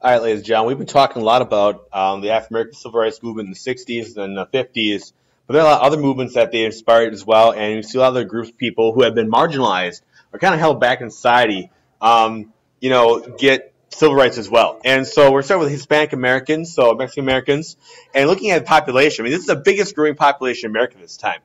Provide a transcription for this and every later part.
All right, ladies and gentlemen, we've been talking a lot about the African American civil rights movement in the 60s and the 50s, but there are a lot of other movements that they inspired as well, and you see a lot of other groups of people who have been marginalized or kind of held back in society, get civil rights as well. And so we're starting with Hispanic Americans, so Mexican Americans, and looking at the population. I mean, this is the biggest growing population in America this time.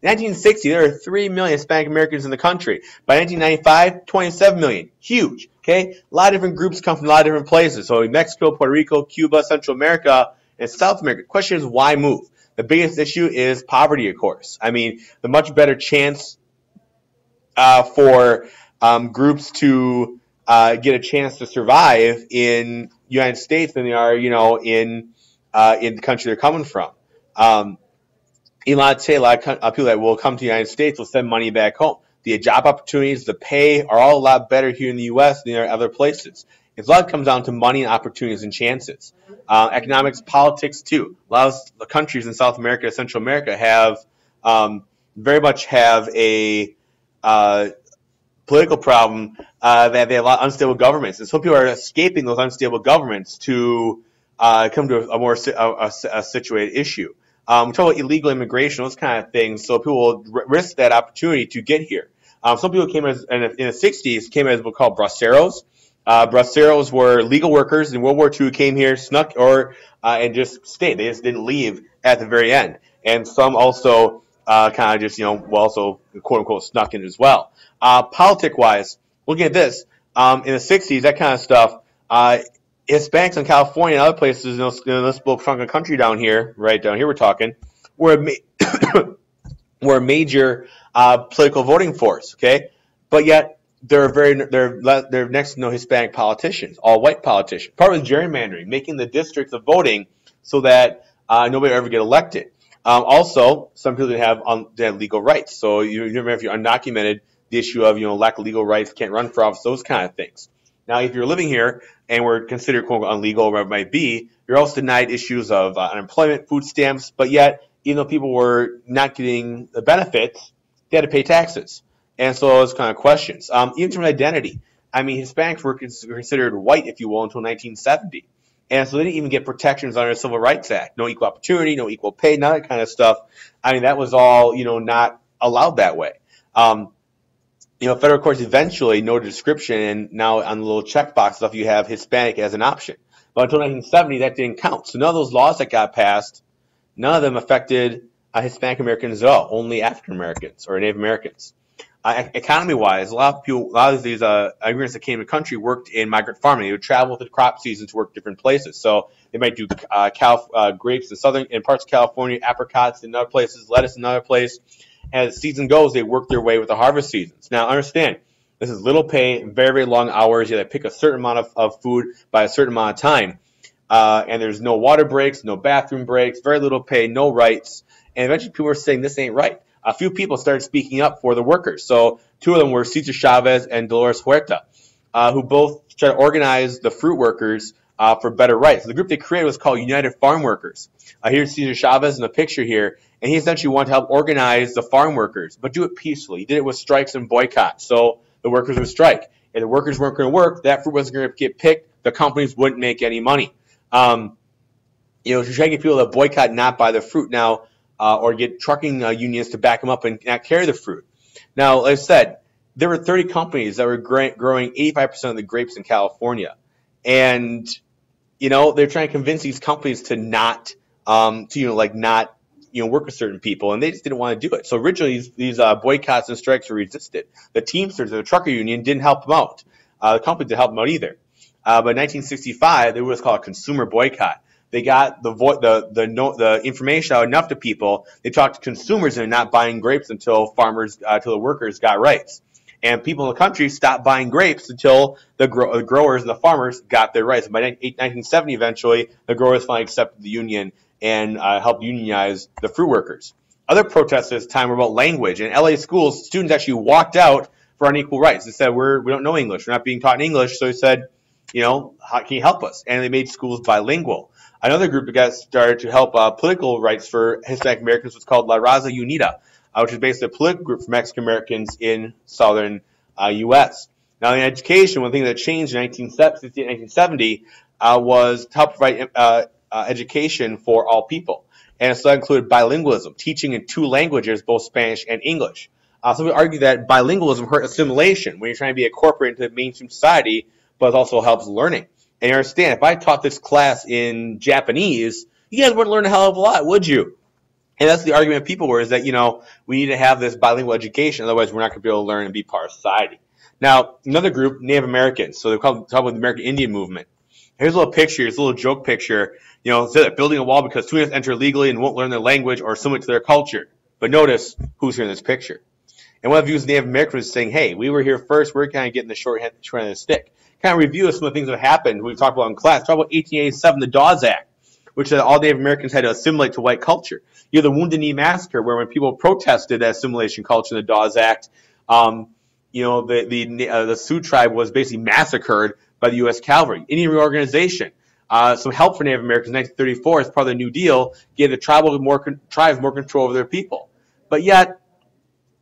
In 1960, there were 3 million Hispanic Americans in the country. By 1995, 27 million. Huge. Okay? A lot of different groups come from a lot of different places. So Mexico, Puerto Rico, Cuba, Central America, and South America. The question is, why move? The biggest issue is poverty, of course. I mean, the much better chance for groups to get a chance to survive in the United States than they are, in the country they're coming from. A lot of people that will come to the United States will send money back home. The job opportunities, the pay are all a lot better here in the U.S. than there are other places. It's a lot comes down to money and opportunities and chances. Economics, politics too. A lot of the countries in South America, Central America have very much have a political problem that they have a lot of unstable governments. And some people are escaping those unstable governments to come to a more situated issue. We talk about illegal immigration, those kind of things, so people will risk that opportunity to get here. Some people came in the 60s, came as what's called braceros. Braceros were legal workers in World War II, came here, snuck, and just stayed. They just didn't leave at the very end. And some also kind of just, also quote-unquote snuck in as well. Politic-wise, looking at this, in the 60s, that kind of stuff, Hispanics in California and other places in this little chunk of country down here, right down here we're talking, were a major political voting force, okay? But yet they're next to no Hispanic politicians, all white politicians. Part of gerrymandering, making the districts of voting so that nobody will ever get elected. Also, some people didn't have legal rights. So you remember if you're undocumented, the issue of lack of legal rights, can't run for office, those kind of things. Now, if you're living here and we're considered quote unquote illegal, whatever it might be, you're also denied issues of unemployment, food stamps. But yet, even though people were not getting the benefits, they had to pay taxes. And so those kind of questions. Even from identity, I mean, Hispanics were considered white, if you will, until 1970. And so they didn't even get protections under the Civil Rights Act. No equal opportunity, no equal pay, none of that kind of stuff. I mean, that was all, not allowed that way. Federal courts eventually noted description, and now on the little checkbox stuff, you have Hispanic as an option. But until 1970, that didn't count. So none of those laws that got passed, none of them affected Hispanic Americans at all, only African Americans or Native Americans. Economy-wise, a lot of these immigrants that came to the country worked in migrant farming. They would travel with the crop season to work different places. So they might do grapes in parts of California, apricots in other places, lettuce in another place. As the season goes, they work their way with the harvest seasons. Now, understand, this is little pay, very, very long hours. You have to pick a certain amount of food by a certain amount of time. And there's no water breaks, no bathroom breaks, very little pay, no rights. And eventually people were saying this ain't right. A few people started speaking up for the workers. So two of them were Cesar Chavez and Dolores Huerta, who both tried to organize the fruit workers for better rights. The group they created was called United Farm Workers. Here's Cesar Chavez in the picture here, and he essentially wanted to help organize the farm workers, but do it peacefully. He did it with strikes and boycotts, so the workers would strike. If the workers weren't going to work, that fruit wasn't going to get picked, the companies wouldn't make any money. To try to get people to boycott, not buy the fruit now, or get trucking unions to back them up and not carry the fruit. Now, like I said, there were 30 companies that were growing 85% of the grapes in California. And, they're trying to convince these companies to not, work with certain people, and they just didn't want to do it. So originally, these boycotts and strikes were resisted. The Teamsters, the trucker union, didn't help them out. The company didn't help them out either. But in 1965, there was called a consumer boycott. They got the information out enough to people. They talked to consumers and not buying grapes until the workers got rights. And people in the country stopped buying grapes until the growers and the farmers got their rights. By 1970, eventually, the growers finally accepted the union and helped unionize the fruit workers. Other protests at this time were about language. In LA schools, students actually walked out for unequal rights. They said, we don't know English. We're not being taught in English. So they said, how can you help us? And they made schools bilingual. Another group that got started to help political rights for Hispanic Americans was called La Raza Unida, which is basically a political group for Mexican Americans in southern U.S. Now, in education, one thing that changed in 1960 and 1970 was to help provide education for all people. And so that included bilingualism, teaching in 2 languages, both Spanish and English. Some would argue that bilingualism hurt assimilation when you're trying to be incorporated into mainstream society, but it also helps learning. And you understand, if I taught this class in Japanese, you guys wouldn't learn a hell of a lot, would you? And that's the argument people were, is that, we need to have this bilingual education, otherwise we're not going to be able to learn and be part of society. Now, another group, Native Americans. So they talk about the American Indian movement. Here's a little picture, here's a little joke picture. It says that building a wall because students enter illegally and won't learn their language or similar to their culture. But notice who's here in this picture. And one of the views of Native Americans is saying, hey, we were here first, we're kind of getting the short end of the stick. Kind of review some of the things that happened we've talked about in class. Talk about 1887, the Dawes Act, which said all Native Americans had to assimilate to white culture. You have the Wounded Knee Massacre, where when people protested that assimilation culture in the Dawes Act, the Sioux tribe was basically massacred by the U.S. Cavalry. Indian reorganization. Some help for Native Americans in 1934 as part of the New Deal gave the tribes more control over their people. But yet,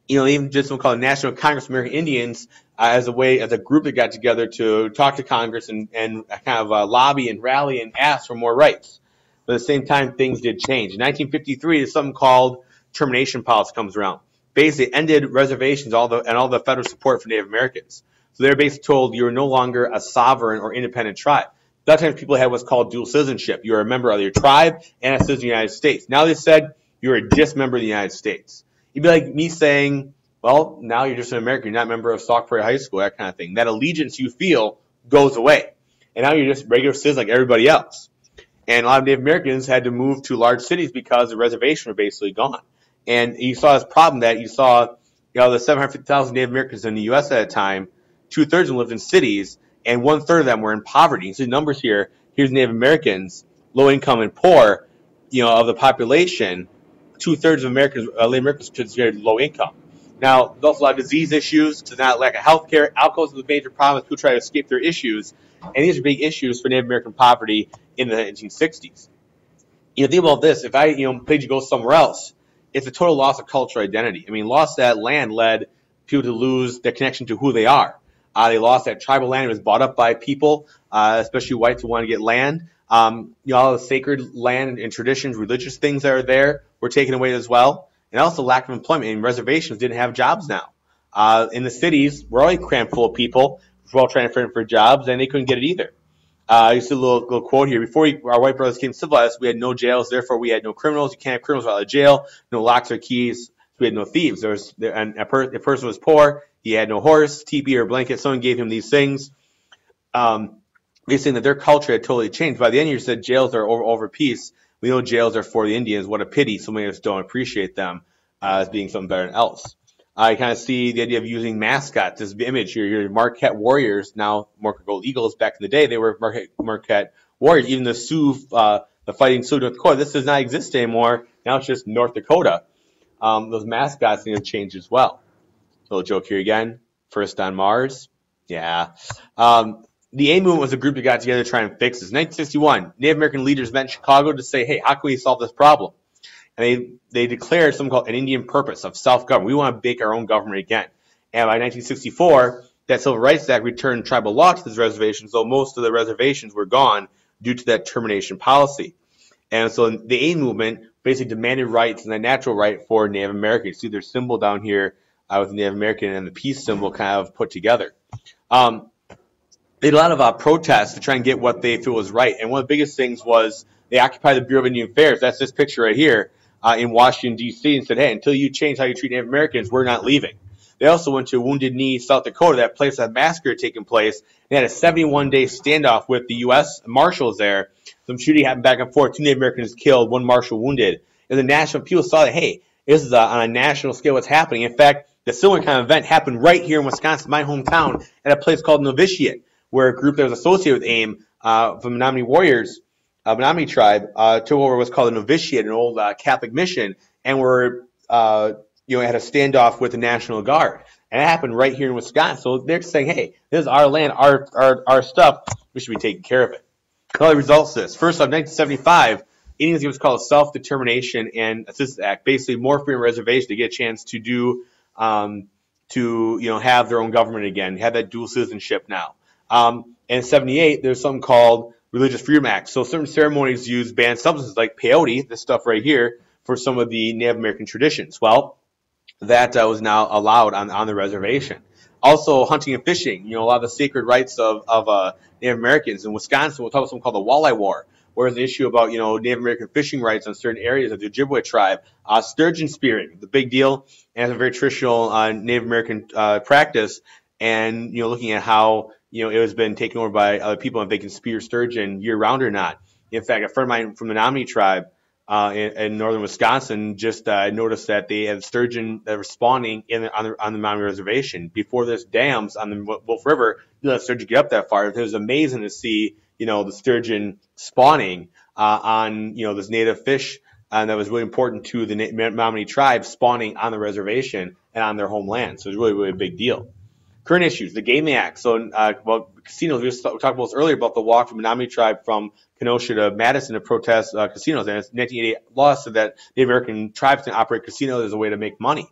even just something called the National Congress of American Indians as a group that got together to talk to Congress and kind of lobby and rally and ask for more rights. But at the same time, things did change. In 1953, there's something called termination policy comes around. Basically, ended reservations and all the federal support for Native Americans. So they're basically told you're no longer a sovereign or independent tribe. A lot of times people had what's called dual citizenship. You're a member of your tribe and a citizen of the United States. Now they said you're a just member of the United States. It'd be like me saying, well, now you're just an American. You're not a member of Sauk Prairie High School, that kind of thing. That allegiance you feel goes away. And now you're just regular citizens like everybody else. And a lot of Native Americans had to move to large cities because the reservations were basically gone. And you saw this problem that you saw, the 750,000 Native Americans in the U.S. at a time, 2/3 of them lived in cities, and 1/3 of them were in poverty. You see the numbers here. Here's Native Americans, low income and poor, of the population. 2/3 of Native Americans considered low income. Now, there's also a lot of disease issues. There's not lack of health care. Alcohol is a major problem. People try to escape their issues. And these are big issues for Native American poverty in the 1960s. Think about this. If I, paid you go somewhere else, it's a total loss of cultural identity. Loss of that land led people to lose their connection to who they are. They lost that tribal land. It was bought up by people, especially whites who want to get land. All the sacred land and traditions, religious things that are there were taken away as well. And also lack of employment. And reservations didn't have jobs now. In the cities, we're already crammed full of people who are all trying to find for jobs, and they couldn't get it either. I used to do a little quote here. Before our white brothers came civilized, we had no jails, therefore we had no criminals. You can't have criminals out of jail, no locks or keys. So we had no thieves. If a person was poor, he had no horse, teepee, or blanket. Someone gave him these things. They're saying that their culture had totally changed. By the end, you said jails are over peace. We know jails are for the Indians. What a pity. So many of us don't appreciate them as being something better than else. I kind of see the idea of using mascots, this image here. Your Marquette Warriors, now Marquette Gold Eagles. Back in the day, they were Marquette Warriors. Even the Sioux, the Fighting Sioux, North Dakota, this does not exist anymore. Now it's just North Dakota. Those mascots need to change as well. Little joke here again. First on Mars. Yeah. The A movement was a group that got together to try and fix this. In 1961, Native American leaders met in Chicago to say, hey, how can we solve this problem? And they declared something called an Indian purpose of self-government. We want to make our own government again. And by 1964, that Civil Rights Act returned tribal law to these reservations, though most of the reservations were gone due to that termination policy. And so the A movement basically demanded rights and the natural right for Native Americans. See their symbol down here with the Native American and the peace symbol kind of put together. They had a lot of protests to try and get what they feel was right. And one of the biggest things was they occupied the Bureau of Indian Affairs. That's this picture right here. In Washington, D.C. and said, hey, until you change how you treat Native Americans, we're not leaving. They also went to Wounded Knee, South Dakota, that place that massacre had taken place. They had a 71-day standoff with the U.S. Marshals there. Some shooting happened back and forth. 2 Native Americans killed, 1 Marshal wounded. And the national people saw that, hey, this is on a national scale what's happening. In fact, the similar kind of event happened right here in Wisconsin, my hometown, at a place called Novitiate, where a group that was associated with AIM from Menominee Warriors, Menominee tribe, took over what's called a novitiate, an old Catholic mission, and were had a standoff with the National Guard. And it happened right here in Wisconsin. So they're saying, hey, this is our land, our stuff. We should be taking care of it. All the results of this. First off, 1975, Indians gave what's called a Self-Determination and Assistance Act, basically more freedom reservation to get a chance to do to, have their own government again, have that dual citizenship now. And in 78, there's something called Religious Freedom Act. So certain ceremonies use banned substances like peyote, this stuff right here, for some of the Native American traditions. Well, that was now allowed on the reservation. Also, hunting and fishing, a lot of the sacred rights of Native Americans. In Wisconsin, we'll talk about something called the Walleye War, where there's an issue about, Native American fishing rights on certain areas of the Ojibwe tribe. Sturgeon spearing, the big deal, and it's a very traditional Native American practice. And, looking at how, it has been taken over by other people, if they can spear sturgeon year round or not. In fact, a friend of mine from the Menominee tribe in northern Wisconsin just noticed that they had sturgeon that were spawning on the Menominee Reservation. Before there's dams on the Wolf River, you let sturgeon get up that far. It was amazing to see, the sturgeon spawning on, this native fish, and that was really important to the Menominee tribe spawning on the reservation and on their homeland. So it was really, really a big deal. Current issues, the Gaming Act. So, casinos, we talked about this earlier about the walk from Menominee tribe from Kenosha to Madison to protest casinos. And it's 1988 law said that Native American tribes can operate casinos as a way to make money.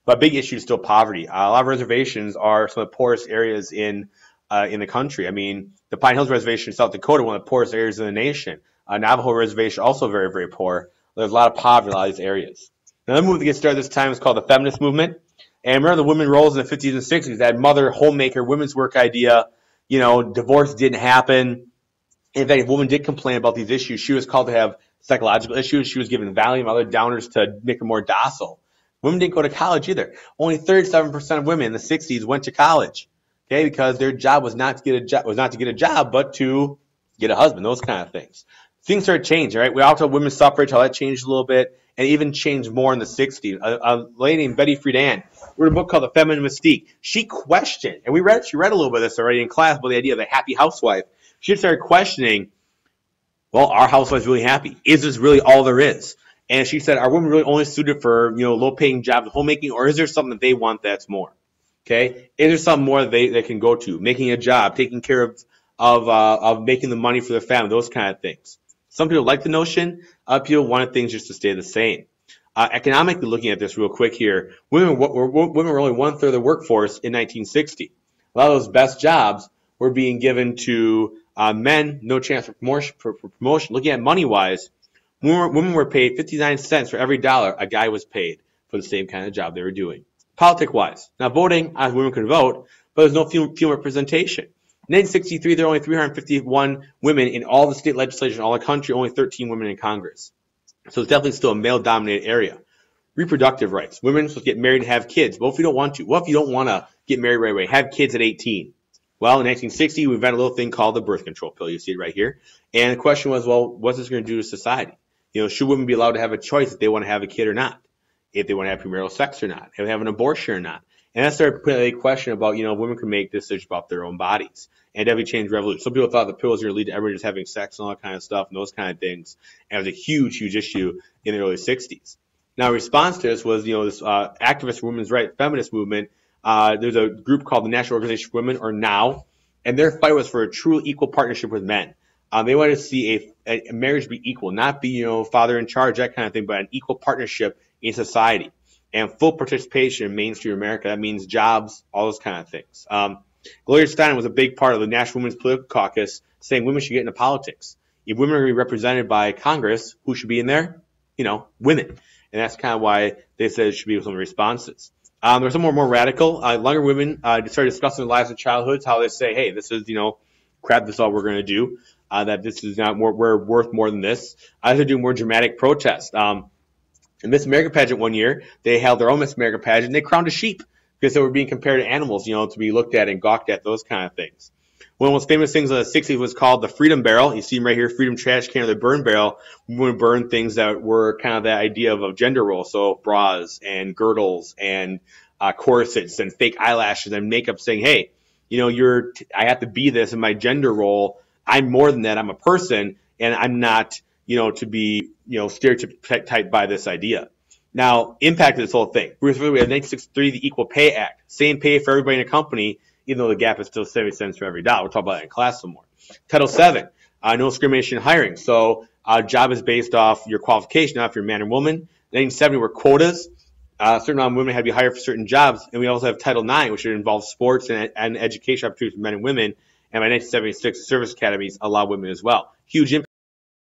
But a big issue is still poverty. A lot of reservations are some of the poorest areas in the country. I mean, the Pine Hills Reservation in South Dakota, one of the poorest areas in the nation. Navajo Reservation, also very, very poor. There's a lot of poverty in a lot of these areas. Another movement that gets started this time is called the feminist movement. And remember the women roles in the 50s and 60s, that mother, homemaker, women's work idea, divorce didn't happen. In fact, if a woman did complain about these issues, she was called to have psychological issues. She was given Valium, other downers to make her more docile. Women didn't go to college either. Only 37% of women in the 60s went to college, okay, because their job was not to get a job, but to get a husband, those kind of things. Things started changing, right? We all talked about women's suffrage, how that changed a little bit, and even changed more in the 60s. A lady named Betty Friedan wrote a book called The Feminine Mystique. She questioned, and she read a little bit of this already in class, about the idea of the happy housewife. She started questioning, well, are housewives really happy? Is this really all there is? And she said, are women really only suited for, low-paying jobs, homemaking, or is there something that they want that's more? Okay? Is there something more that they can go to? Making a job, taking care of making the money for their family, those kind of things. Some people like the notion. Other people wanted things just to stay the same. Economically, looking at this real quick here, women were only one-third of the workforce in 1960. A lot of those best jobs were being given to men, no chance for promotion. Looking at money-wise, women were paid 59 cents for every dollar a guy was paid for the same kind of job they were doing. Politic-wise, now voting, women could vote, but there's no female representation. In 1963, there were only 351 women in all the state legislation in all the country, only 13 women in Congress. So it's definitely still a male-dominated area. Reproductive rights. Women supposed to get married and have kids. Well, if you don't want to. What if you don't want to get married right away? Have kids at 18. Well, in 1960, we invented a little thing called the birth control pill. You see it right here. And the question was, well, what's this going to do to society? Should women be allowed to have a choice if they want to have a kid or not? If they want to have premarital sex or not? If they have an abortion or not? And that started putting a question about, women can make decisions about their own bodies. And definitely changed revolution. Some people thought the pill was going to lead to everybody just having sex and all that kind of stuff and those kind of things. And it was a huge, huge issue in the early 60s. Now, in response to this was, this activist women's rights feminist movement. There's a group called the National Organization for Women, or NOW, and their fight was for a true equal partnership with men. They wanted to see a marriage be equal, not be, father in charge, that kind of thing, but an equal partnership in society. And full participation in mainstream America. That means jobs, all those kind of things. Gloria Steinem was a big part of the National Women's Political Caucus, saying women should get into politics. If women are going to be represented by Congress, who should be in there? Women. And that's kind of why they said it should be some of the responses. There's some more radical. Younger women started discussing their lives and childhoods, how they say, hey, this is, crap, this is all we're going to do. That this is not, we're worth more than this. They're doing more dramatic protests. In Miss America pageant one year, they held their own Miss America pageant, and they crowned a sheep because they were being compared to animals, to be looked at and gawked at, those kind of things. One of the most famous things in the 60s was called the Freedom Barrel. You see them right here, Freedom Trash Can, or the Burn Barrel. We would burn things that were kind of that idea of a gender role, so bras and girdles and corsets and fake eyelashes and makeup, saying, hey, I have to be this in my gender role. I'm more than that. I'm a person, and I'm not, to be, stereotyped by this idea. Now, impact of this whole thing. We have 1963, the Equal Pay Act. Same pay for everybody in a company, even though the gap is still 70 cents for every dollar. We'll talk about that in class some more. Title VII, no discrimination in hiring. So job is based off your qualification, not if you're a man or woman. 1970 were quotas. a certain amount of women had to be hired for certain jobs. And we also have Title IX, which involves sports and education opportunities for men and women. And by 1976, service academies allow women as well. Huge impact.